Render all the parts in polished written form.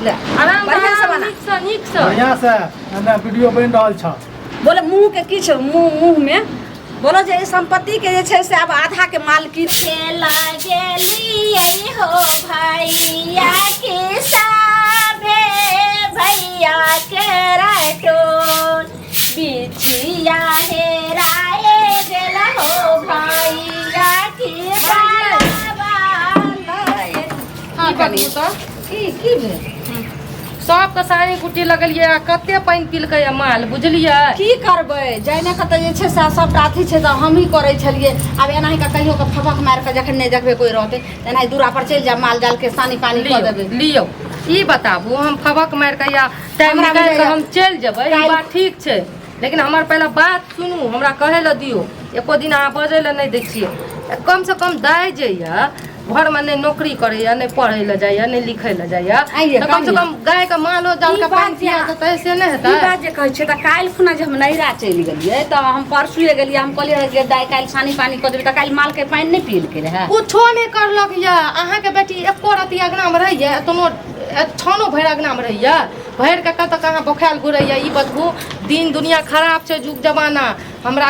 ले आराम बढ़िया से बना निक से बढ़िया से ना वीडियो बन रहल छ बोले मुंह के किछ मुंह में बोलो जे संपत्ति के जे छे से अब आधा के मालकिन के लागेली हो भैया के साभे भैया के राटोन बिछिया हेराए गेल हो भैया के बाबा हां कनी तो की भेल सब के सानी कुटी लगलिए कते पानी पीलकै माल बुझलिए की करबै जाने कत जे छै से सबटा अथी छै त हम ही करै छलिए अब एनाही का कहियो के फपक मार के जखन नहीं देखबे कोई रहते एनाही दूरा पर चल जा माल जाल के सानी पानी क देबे लियो ई बताबू हम फबक मार के या टाइम निकाल के हम चल जेबै ई बात ठीक छै लेकिन हमर पहला बात सुनू हमरा कहे ल दियो एको दिन अहाँ बजै ल नहीं दै छियै कम से कम दाय जइया घर में नहीं नौकरी करैया नहीं पढ़े ल जाइया नहीं लिखे ल जाइया तो कम से कम गाय का मालो जाल का पानी पिया त ऐसे नहीं हेता ई बात जे कहै छै त काल खुना जे हम नैरा चल गेलिए त हम परसुए गेलिए हम कहलिए जे दाय काल सानी पानी क देबे त काल माल के पानी नहीं पील के रहे कुछो नहीं करलक या अहाँ के बेटी एको रति अगना में रहिया तनो छानो भर अगना में रहिया भर के कत कहाँ बखाल गुरैया ई बतबू दिन दुनिया खराब छै जुग जमाना हमरा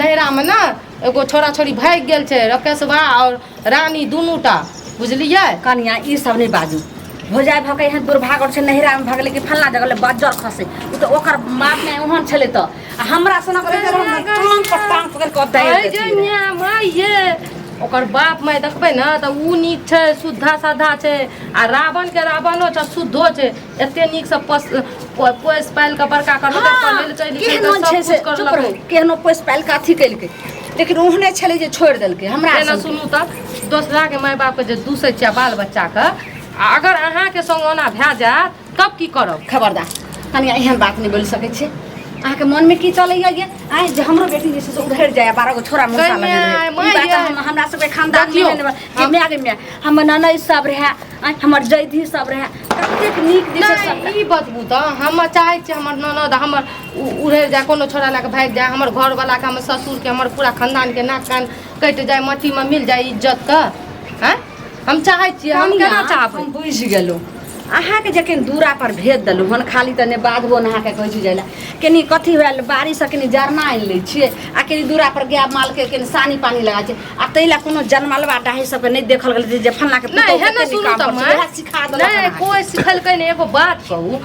नैरा में ना एगो छोरा छोरी भाग गेल छै रकेशवा और रानी दुनूटा बुझलिए कनिया ई सब नहीं बाजू हो जाए भकै है दुर्भाग्य छै नैरा में भगले कि फलना जगह ले बज्जर खसे उ त ओकर बाप में ओहन छले त हमरा सना करे हम टांग पर टांग पकड़ के दे जे माय ये ओकर बाप माय देखबै ना त उ नीक छै शुद्धा साधा छै आ रावण के रावणो छ शुद्धो छै एते नीक से पोस पाल के बड़का कर लेल चैल केहनो छै से चुप रहो केहनो पोस पाल के अथी कैल के लेकिन ओहने छले जे छोड़ देलके हमरा ना सुनू त दोसरा के माय बाप के जे दूसै छै बाल बच्चा के अगर अहाँ के संग ओना भए जात तब की करब खबरदार कनिया एहन बात नहीं बोल सकै छै अहाँ के मन में की चलैया ये आइ जे हमरो बेटी जे से उधर जाय 12 गो छोरा मुसा लगे ई बात हमरा सब के खानदान में हम आगे में हम ननद सब रहे हमर जैधी सब रहे कतेक नीक दिसे सब ई बतबू त हम चाहे छी हमर ननद हमर उड़े जाए कोनो छोरा ला के भाग जाए हमर घर वाला के हमर ससुर के हमर पूरा खानदान के नाक कान कट जाए मट्टी में मिल जाए इज्जत का हैं हम चाहे छी हम केना चाहब हम बुझ गेलो अहाँ के जखन दूरा पर भेज देलु हन खाली तने बाधबो नहा के कहै छी जाइला कनी कथी भेल बारिश से कनी जरना आनि लै छिए आ कनी दूरा पर गाय माल के कनी सानी पानी लगा छै आ तैला कोनो जनमलवा डाही सब के नहीं देखल गेल जे फन्ना के नहीं है ना सुनू त मैं सिखा देलक नहीं कोई सिखलकै नहीं एगो बात कहू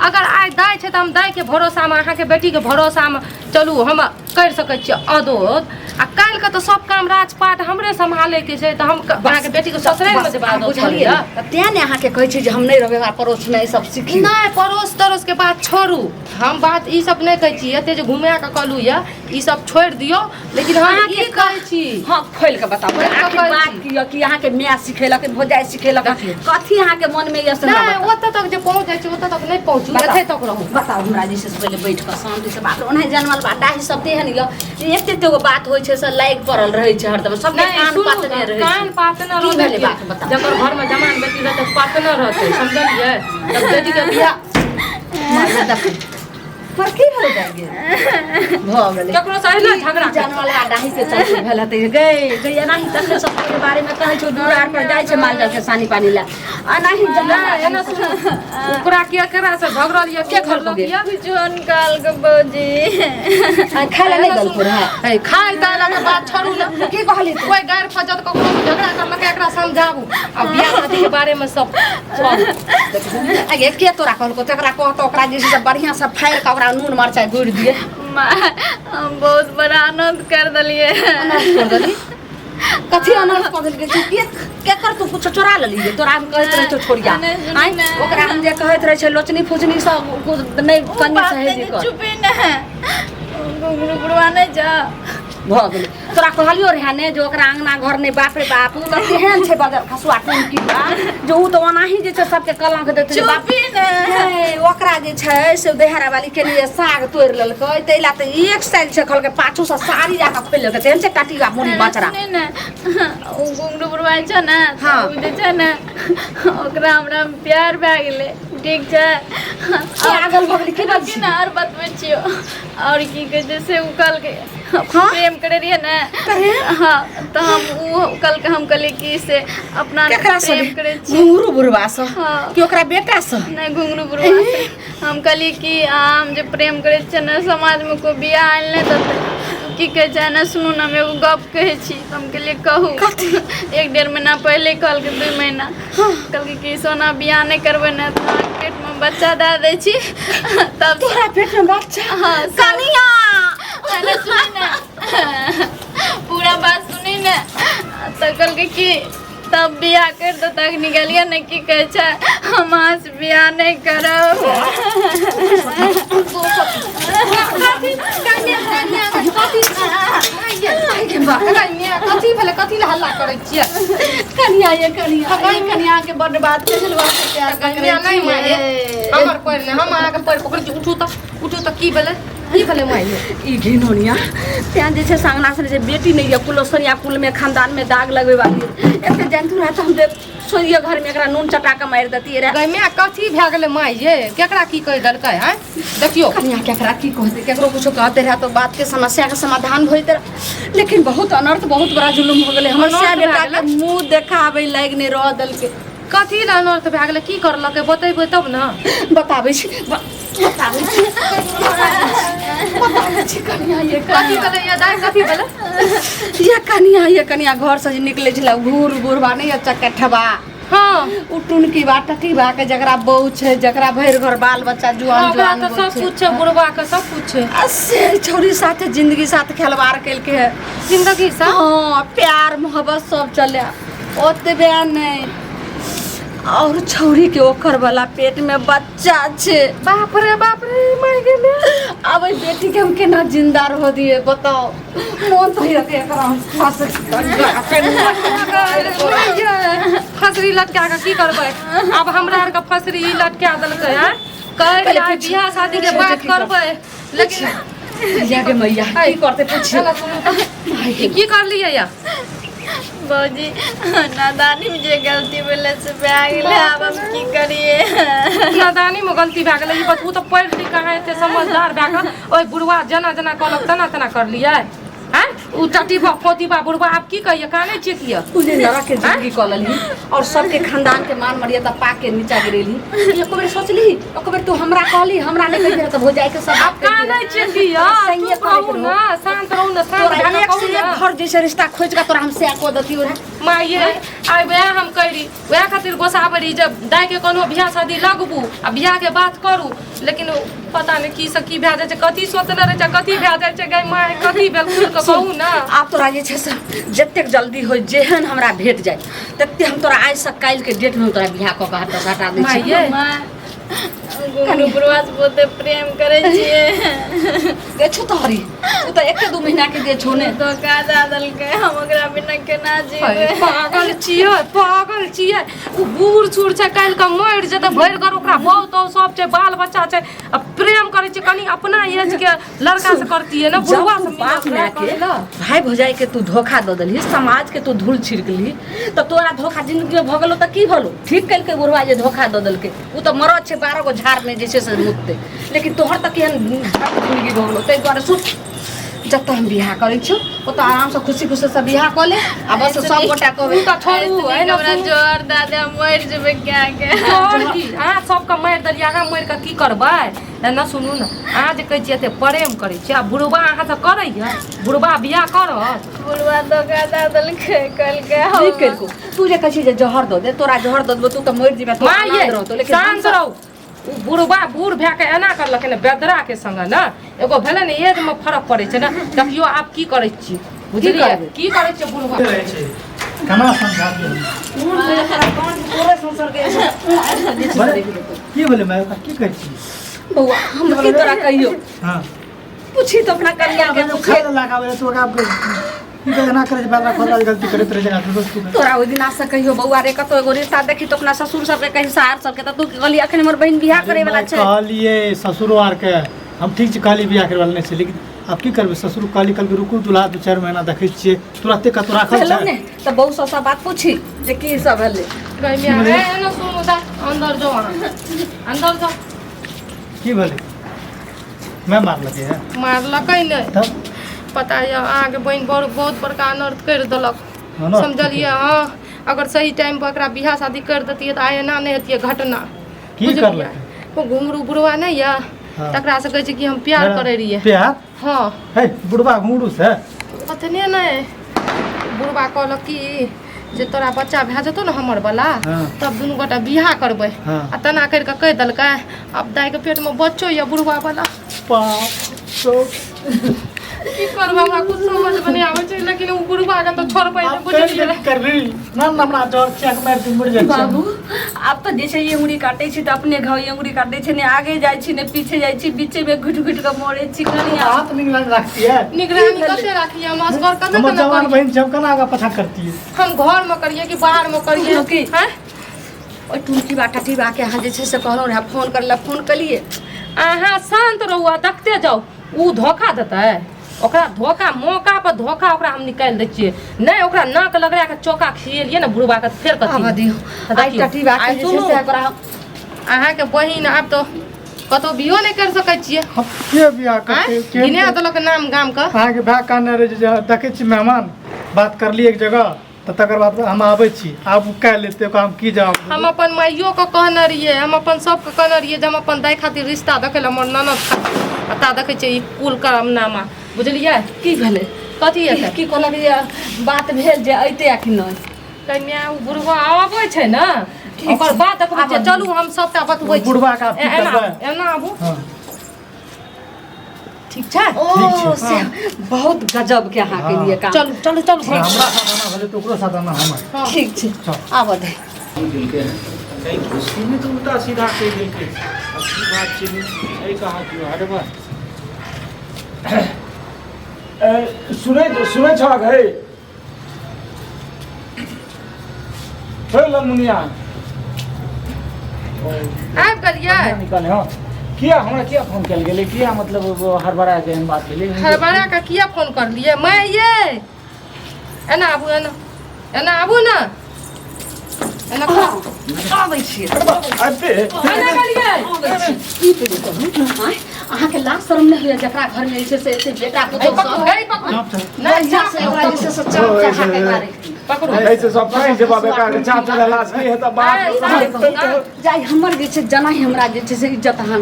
अगर आइ दाय छै त हम दाय के भरोसा में अहाँ के बेटी के भरोसा में चलू हम कर सकै छी अदोद आ काल के तो सब काम राजपाट हमरे संभाले के छै त हम अहाँ के बेटी के ससुरे में जे बात बुझलिए त तें ने अहाँ के कहै छी जे हम नहीं रहबे पड़ोस में सब सीखी नहीं पड़ोस तरोस के बात छोड़ू हम बात ई सब नहीं कहै छी एते जे घुमा के कहलू या ई सब छोड़ दियो लेकिन हम ई कहै छी हां खोल के बताओ आखिर बात की अहाँ के माय सिखेलक भोजाई सिखेलक कथी अहाँ के मन में ये सुना नहीं ओत तक जे पहुंच जाय छी ओत तक नहीं पहुंचू एते तक रहू बताओ हमरा जी से पहले बैठ के शांति से बात ओना जनमल बाटा ही सब तेहन यो एते गो बात होय छै से लाइक पड़ल रहै छै हरदम सब के कान पातने रहै छै कान पातने रहै बात बताओ जकर घर में जमान बेटी रहते पातने रहते समझलिए तब बेटी के बियाह पर की हो जाएगे भ गेलै ककरो सहिला झगड़ा जनमल डाही से चल भेल हते गई एनाही तखन सब के बारे में कहै छौ दूरार पर जाय छै माल जाल के सानी पानी ला एनाही एना सुन ओकरा के करा से झगड़ल ये के घर लग या जोन काल के बौजी खाला नहीं दल पर है खाई दाला के बात छोड़ू ना की कहली कोई गैर फजत ककरो झगड़ा करलक एकरा समझाबू अब बियाह शादी के बारे में सब आगे के तोरा कहलको तकरा कहतो ओकरा जे से बढ़िया से फायर का ओकरा नून मरचाई गुड़ दिए हम बहुत बड़ा आनंद कर दलिए कथी अनर्थ कर देल के कर तू कुछ चोरा लेली तोरा हम कहत रहे छोड़िया आई ओकरा हम जे कहत रहे छै लोचनी फुचनी सब नहीं कनी सहेजी कर चुपी न गुगरू गुड़वा नहीं जा भ गेलै तोरा कहलियो रहे ने जो ओकरा अंगना घर नहीं बाप रे बाप उ त केहन छै बदर खसुआ कोन की बा जो उ त ओनाही जे छै सबके कलंक देते बाप नहीं ओकरा जे छै से देहरा वाली के लिए साग तोड़ लेलकै तैला त एक साइड से खल के पाछू से साड़ी जाका खोल लेलकै तेहन से काटीगा मुड़ी बचरा नहीं ना उ गुगरू गुड़वा छै ना हां उ जे छै ना ओकरा हमरा प्यार भए गेलै ठीक छै आगल भगली की बात ना और बतबै छियो और की कह जैसे उ कल के हाँ? प्रेम करे रहिए ना हाँ तो हम वो कल के हम कहली कि से अपना केकरा से प्रेम करे छी घुंगरू बुढ़वा से हाँ। कि ओकरा बेटा से नहीं घुंगरू बुढ़वा से हम कहली कि हम जे प्रेम करे छी ना समाज में कोई बियाह आइल नहीं देते की कहे छै ना सुनू ना हम एगो गप कहे छी हम कहलिए कहू 1-1.5 महीना पहले कहल के 2 महीना कहल कि सोना बियाह नहीं करबे ना तो अहाँके पेट में बच्चा दे दै छी तब तोरा पेट में बच्चा हाँ कनिया पहले सुनी ना पूरा बात सुनी ना तो कहल कि तब बियाह कर दो तक निकलिए ना की कहे छै हम अहाँ से बियाह नहीं करब कथी भेलै कथी ले हल्ला करै छियै कनिया के बड़ बात के जलवा से प्यार कनिया नहीं मारे हमर पैर ने हम अहाँके पैर पकड़ के उठू तऽ की भेलै माये ई घिनोनिया त्या जे छै सांगना से जे बेटी नहीं है कुलोसनिया कुल में खानदान में दाग लगवे वाली एते जानतू रहा हम दे सोइया घर में एकरा नून चटा के मार देती रे गैमे कथी भए गेलै माये केकरा की कहि देलकै हैं देखियो कनिया केकरा की कहते केकरो कुछो कहते रहा तो बात के समस्या के समाधान होइत रहा लेकिन बहुत अनर्थ बहुत बड़ा जुलुम हो गेलै हमर से बेटा के मुंह देखाबै लाग नहीं रह दल के कथी ले अनर्थ भए गेलै की करलकै बतेबै तब ने बताबै छी कनिया ये कथी भेलै ये दाइ कथी भेलै ये कनिया घर से निकले छला घूर बुढ़वा नहीं अच्छा कठबा हाँ उटुन की बात टकी बा के जकरा बहू छै जकरा भर घर बाल बच्चा जुआन ओकरा जुआन तऽ सब कुछ छै बुढ़वा के सब कुछ छै से छोरी साथे जिंदगी साथ खिलवाड़ केलके है जिंदगी सा हाँ प्यार मोहब्बत सब चले ओते बयान नहीं और छौरी के ओकर वाला पेट में बच्चा छे बाप रे मर गेलै अब बेटी के हम केना जिंदा रह दिए बताओ मोन तो ही रखे एकरा हम फसरी लटका के की करबै अब हमरा आर के फसरी लटका देलकै हैं कहै आई बियाह शादी के बात करबै लेकिन या के मैया की करते पूछी की कर लियै या बाबूजी नादानी में जे गलती भेलै से भए गेलै आब हम की करिए नादानी में गलती भए गेलै ई बतबू तऽ पढ़ि लिख कऽ एते समझदार भए कऽ ओइ बुढ़वा जेना कहलक तेना कर लियै हैं उ टटीबा पोतीबा बुढ़वा आप की कहिए काने छियै किया तुझे लड़ा के जिंदगी कलली और सबके खानदान के मान मर्यादा पा के नीचा गिरेली एको बेर सोचली एको बेर तू हमरा कहली हमरा नहीं कहि त हो जाए के सब आप काने छियै किया संगे कहू ना शांत रहू ना शांत तोरा एक कहू से ना एक घर जैसे रिश्ता खोज के तोरा हम से को दती रे माये आई वएह हम करी वएह खातिर गोसाबरी जब दाई के कोनो बियाह शादी लगबू आ बियाह के बात करू लेकिन पता नहीं की से की भए जाय छै कथी सोचने रहे छै कथी भए जाय छै गै माय कथी भेल खुल के कहू ना आप तोरा जे छै से जतेक जल्दी हो जेहन हमरा भेट जाय तते हम तोरा आज से काल के डेट में तोरा बियाह क के हटा दै छी माये गुरु बुढ़वास बहुते प्रेम करे छिए दे छो तोहरी तू तो 1-2 महीना के दे छो ने तो का दादल के हम ओकरा बिना केना जीवे पागल छियै उ बूढ़ छूढ़ छै काल के मर जेतै भरि घर ओकरा बहु तो सब छै बाल बच्चा छै आ प्रेम करे छै कनी अपना एज के लड़का से करतिए ना बुढ़वा से बाप माय के भाई भौजाई के तू धोखा द देलही समाज के तू धूल छिड़कली तो तोरा धोखा जिंदगी में भ गेलो त की भलो ठीक कल के बुढ़वा जे धोखा द देलके उ तो मरद छै 12 गो झाड़ में जैसे से मुतते लेकिन तोहर तक एहन जिंदगी भ गेलो तै दुआरे सुन जब हम बियाह करै छियो ओ तो आराम से खुशी से बियाह क ले आ बस सब गोटा कहबे त छोड़ू है ना हमरा जोर दादा मर जेबे क्या के और की अहाँ सबके मारि देलियै अहाँ मारि कऽ की करबै ना सुनू ना अहाँ जे कहै छियै एते प्रेम करै छियै आ बुढ़वा अहाँ से करैया बुढ़वा बियाह करत बुढ़वा तो का दादल के कल के नहीं कलको तू जे कहै जे जहर द दे तोरा जहर द देबो तू त मर जेबे तो माये रहतो लेकिन शांत रहू उ बुढ़वा बूढ़ भए के एना करलक ने बेदरा के संग ना एगो भेलै ने एज में फर्क पड़ै छै ना देखियो आप की करै छियै बुझलियै की करै छियै बुढ़वा रहै छै केना समझा दियौ पूरे संसार के की भेलै मैं की कहै छी बौआ हम की तोरा कहियो हां पूछी तो अपना करिया के तो खाए लगावे तो का की कहना करे बाबा खोला गलती करत रहे जगह दोस्त को तोरा ओइ दिन से कहियो बौआ रे कतो एगो रिश्ता देखी तो अपना ससुर सब के कहि सार सब के त तू कहली अखन हमर बहन बियाह करे वाला छै कहलिए ससुरो आर के हम ठीक छै कहली बियाह करे वाला नहीं छै लेकिन अब की करबे ससुर कहली कल के रुकू दुल्हा 2-4 महीना देखै छियै तुरंते का तो राखल हेलो छै ने त बहु ससा बात पूछी जे की सब भेलै गइमिया रे ना सुनू दा अंदर जो अंदर जो की भेलै मैं मार लगे है मारलकै नहीं तब पता है अहाँके बहन बहुत बड़का अनर्थ कर देलक अनर्थ? समझलिए हाँ अगर सही टाइम पर एकरा बियाह शादी कर देतियै तऽ आइ एना नहि हेतियै घटना की बुझलियै? करलकै? वो घुंगरू बुढ़वा नहीं या हाँ। तकरा से कहै छै कि हम प्यार करे रहिए प्यार हाँ है बुढ़वा घुंगरू से अतने नहीं बुढ़वा कहलक कि जे तोरा बच्चा भए जेतौ ने हमर वाला हाँ। तब दुनू गोटा बियाह करबै हाँ। आ तना करि कऽ कहि देलकै अब दाइ के पेट में बच्चो या बुढ़वा वाला की करबै हमरा कुछ समझ में नहीं आबै छै लेकिन उ बुढ़वा के तो छोड़बै नहि बुझलियै कर रही ना हमरा जोर चेक मार के मुड़ जाइ बाबू आब तऽ जे छै ये उंगली काटै छी तऽ अपने घाव ये उंगली काटै छै ने आगे जाइ छी ने पीछे जाइ छी बीचे में घुट घुट के मरे छी कनिया हाथ निगरानी रखती है निगरानी कैसे राखिए हम असगर कना हमर कना जवान करिए बहन जब कना आगा पछा करती है हम घर में करिए कि बाहर में करिए की? हैं ओइ टुनकी बाटा टी बा के अहाँ जे छै से कहलहुँ रहे फोन करला फोन कलिए अहाँ शांत रहू आ देखते जाओ उ धोखा देतै ओकरा धोखा मौका पर धोखा ओकरा हम निकालि दै छियै नहि ओकरा नाक लगड़ा के चौका खिएलिए ने बुढ़वा के फेर कथी आबा दियो आइ टटी बा के जे छै से ओकरा अहाँके बहिन आब तो कतौ बियो नहीं कर सकै छियै हम के बियाह करते के गिने देलक नाम गाम का अहाँ के भाय कहने रहे जे देखै छी मेहमान बात करली एक जगह तऽ तकर बाद हम आबै छी आब कह लेते ओकरा हम की जवाब हम अपन माइयो के कहने रहिए हम अपन सबके कहने रहिए जे हम अपन दाइ खातिर रिश्ता देखै लए हमर ननद खातिर अता देखै छियै ई कुल करमनामा बुझलियै की भेलै कथी हेतै की कहलक जे बात भेल जे अइते आ कि नहि कन्या उ बुढ़वा आबै छै ने ओकर बात देखबै छै चलू हम सबटा बतबै छी बुढ़वा का की एना करबै? एना आबू हाँ ठीक छै ओ से बहुत गजब के अहाँ के लिए काम चलू चलू चलू हमरा साथ आना भले तो ओकरो साथ आना हमर हाँ। ठीक छै चल। आबऽ दे दिलके कहीं खुशी में तो उल्टा सीधा कह दिलके अब की बात चली सही कहा क्यों अरे बा सुने छा गए मुनिया आबि गेलियै निकले हाँ किया हमरा किया फोन कल गेले किया मतलब वो हड़बड़ा के हम बात भेले हरबड़ा का किया फोन करलियै मैं ये एना आबू एना एना आबू ने एना आबै छियै अबे एना गेलियै आबै छी की करू कहूँ आँय अहाँके लाज शरम नहि होइए जकरा घरमे जे छै से एते बेटा पुतहु सब नहीं जा से ओकरा जे छै से चाप चढ़ा के मारे पकड़ो ऐसे सब कहीं जब बेकार के चाप चला लाश की है तो बात जाई हमर जे छै जना ही हमरा जे छै से इज्जत अहाँ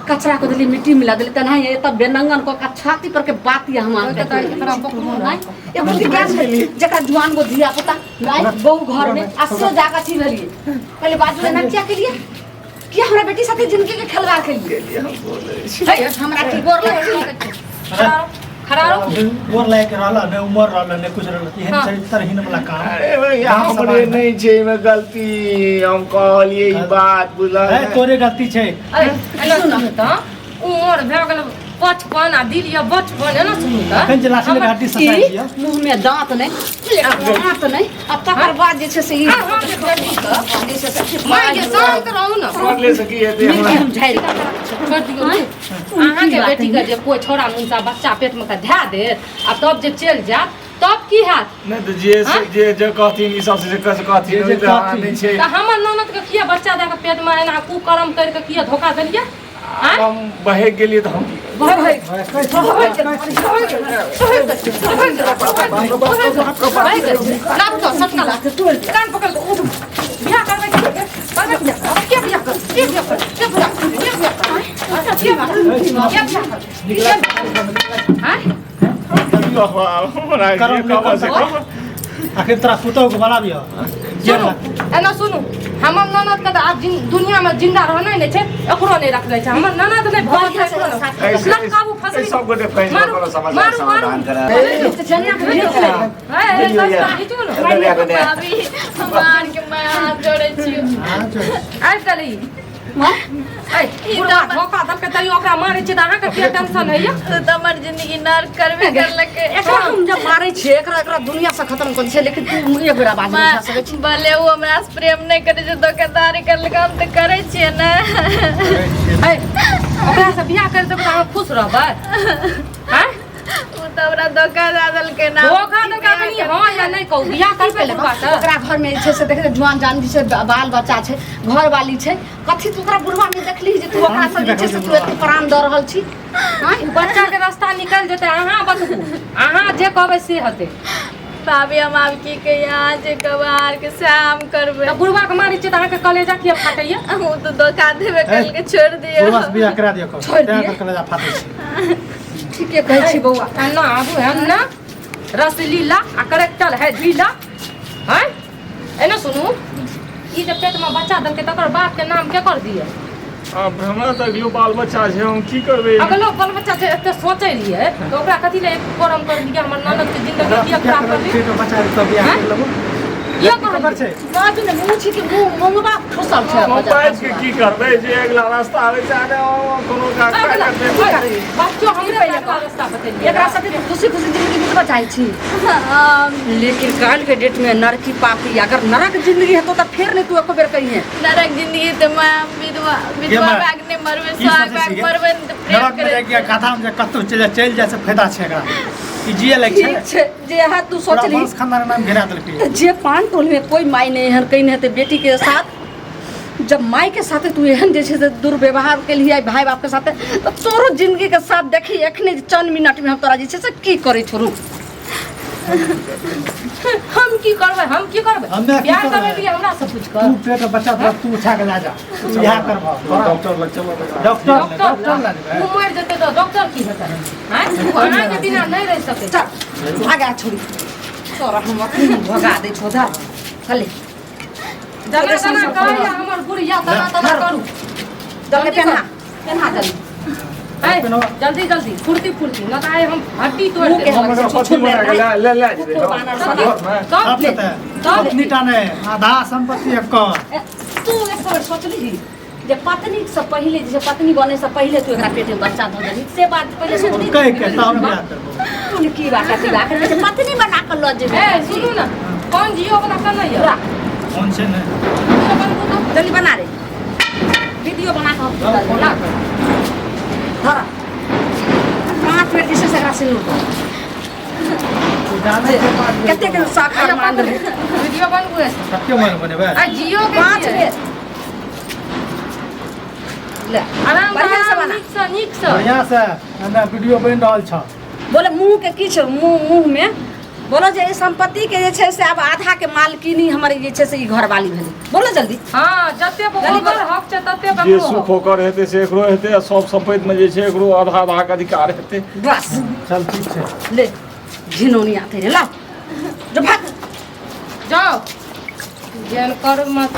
कचरा को देली मिट्टी मिला देली तना ये तब बेनंगन को का छाती पर के बात ये हम ओइ तऽ एकरा पकड़ो ना ये बुद्धि क्या छै जकरा जुआन को धिया पुता नहीं बहु घर में असो जागा छी भेलिए पहले बाजू ना क्या के लिए किया हमरा बेटी साथे जिंदगी के खिलवाड़ के लिए हमरा की गोर लगे खड़ा रहो गोर लायक रहला ने उमर रहला ने कुछ रहला एहन हाँ। चरित्रहीन वाला काम अरे भैया हमरे नहीं छे में गलती हम कहलिए ई बात बुझल है तोरे गलती छै एना सुनू तऽ उमर भए गेल 55 आ दिल या बचपन एना सुनू तऽ अखन जे लाठी लगा हड्डी ससाइ की दिया मुंह में दांत नहीं दांत नहीं अब तकर बाद जे छै से ई जे छै से माय के शांत रहू ना कर ले सकी है ते हमरा हम झाड़ि छोड़ दियौ अहाँके बेटी के जे कोई छोड़ा मुंसा बच्चा पेट में के धए देत आ तब जे चलि जायत तब की हैत नहीं तो जे कहथिन ई सब से कहथिन जे ओइ तऽ अहाँ नहीं छे तऽ हमर ननद के किया बच्चा दए के पेट में एना कुकर्म करि के किया धोखा देलियै हम बहे गेलिए तो हम आखिर तोरा पुतहु के बड़ा बिया एना सुनू हमर ननद के तऽ आब दुनिया में जिंदा रहनाइ नहि छै एकरो नहि रखले छै हमर ननद नहि भऽ ऐसे छै काबू फसली सब गोटे फैसला करो समाधान करा भाभी भगवान के मैं हाथ जोड़े छियो आबि गेली धोखा दलके तैयो ओकरा मारै छियै तऽ अहाँके के टेंशन होइए तू तो हमर जिंदगी नर्क करबे करलके एकरा हम जब मारै छियै एकरा दुनिया से खत्म कर छै लेकिन तू एक बेर आवाज नहीं उठा सकै छी भले वो हमरा से प्रेम नहीं करे छै धोखेदारी करलके हम तो करे छियै ना ओकरा से बियाह करि देबै तऽ अहाँ खुश रहबै हैं वो तो हमरा धोखा दादल के नाम धोखा दे के कनी हां या नहीं कहू बियाह कर पहले बात ओकरा घर में जे छै से देखे जुआन जान जे छै बाल बच्चा छै घर वाली छै कथी तू ओकरा बुढ़वा में देखली जे तू ओकरा से जे छै से तू एते प्राण द रहल छी हां बच्चा के रास्ता निकल जेते अहाँ बतबू अहाँ जे कहबै से हेतै भाभी हम आब की कहिए अहाँ जे कबार के शाम करबै त बुढ़वा के मारी छै त अहाँ के कलेजा किया फाटैया हम तो धोखा देबे कल के छोड़ दियो पूर्वा से बियाह करा दियो छोड़ दिए। तें कलेजा फाटै छै ठीके कहै छी बौआ ना आबू है ना रसलीला आ करेक्टर है ढीला हैं एना सुनू ई जे पेट में बच्चा दल के तकर बाप के नाम के कर दिए अब हमरा तो अगलो बाल बच्चा छै हम की करबै अगलो बाल बच्चा के एते सोचै लिए तो ओकरा कथि ले एक करम कर दिया हमर ननद के जिंदगी किया खराब कर दी पेट बच्चा के बियाह कर लेबो ये खबर छै बाजू ने मुंह छी कि मुंह मंगवा खुशल छै हम बात के की करबै जे अगला रास्ता आबै छै आने कोनो का करबै बच्चों हमरे पहले का रास्ता बतेलिए एकरा साथे तू खुशी खुशी जिंदगी बिताबा चाहै छी लेकिन काल के डेट में नरकी पापी अगर नरक जिंदगी हेतो त फिर नहीं तू एको बेर कहिए नरक जिंदगी तो मैं विधवा भाग ने मरबे साग भाग मरबे तो प्रेम नरक में करे जाके कथा में कतौ चल जाय से फायदा छै एकरा ई जिए लाग छै ठीक छै जे हाथ तू सोच ली वंश खानदान नाम घेरा देलकै त जे पान टोल में कोई माई नहीं हन कहीं नहीं बेटी के साथ जब माई के साथे तू एहन जे छै से दुर्व्यवहार के लिए भाई बाप के साथे तो तोरो जिंदगी के साथ देखी एखने चंद मिनट में हम तोरा जे छै से की करे छोरू हम की करबै हमे की बियाह करबै? करबै लिए हमरा से पूछ तू कर पेट बच्चा तू उठा के ला जा बियाह करबा डॉक्टर लग चलो डॉक्टर ला देबै तू मर जेते तो डॉक्टर की हेतै हैं तू अहाँ के बिना नहीं रह सकै चल आगा छोड़ी तोरा हम अपनी भगा दे छोदा चले जना जना कहैया हमर बुढ़िया तना तना करू जल्दी पहना जल्दी है जल्दी जल्दी फुर्ती न त आए हम हड्डी तोड़ मुंह के दे हम पति बना के ले ले कुकुर बानर सब सब पता है अपनी टाने आधा संपत्ति एकर तू एक बार सोच ली जे पत्नी से पहले जे पत्नी बने से पहले तू एकरा पेट में बच्चा ध देली से बात पहले सोच ली कह के तब बियाह करबो तू की बात कर जे पत्नी बना कर लो जे ए सुनू ना कौन जियो वाला कर नहीं है कौन छै ने जल्दी बना रे वीडियो बना के बोला धरा 5 मिनट जिसे से सिल्लू तू जाने के बाद कते के साखर मान दे वीडियो बन हुए सबके मन बनेबे आ जियो के 5 मिनट ले आराम बढ़िया से बना नीक से बढ़िया से हमरा वीडियो बनि रहल छ बोले मुंह के की छै मुंह में बोलो जे ई संपत्ति के जे छै से अब आधा के मालकिनी हमर जे छै से ई घर वाली भेली बोलो जल्दी हां जत्ते ओकर हक छै तत्ते जे बकरो सुख होकर हेतै से एकरो हेतै आ सब संपत्ति में जे छै एकरो आधा आधा के अधिकार हेतै बस चल ठीक छै ले झिनौनी आते रे ला जो भाग जाओ जेल कर मत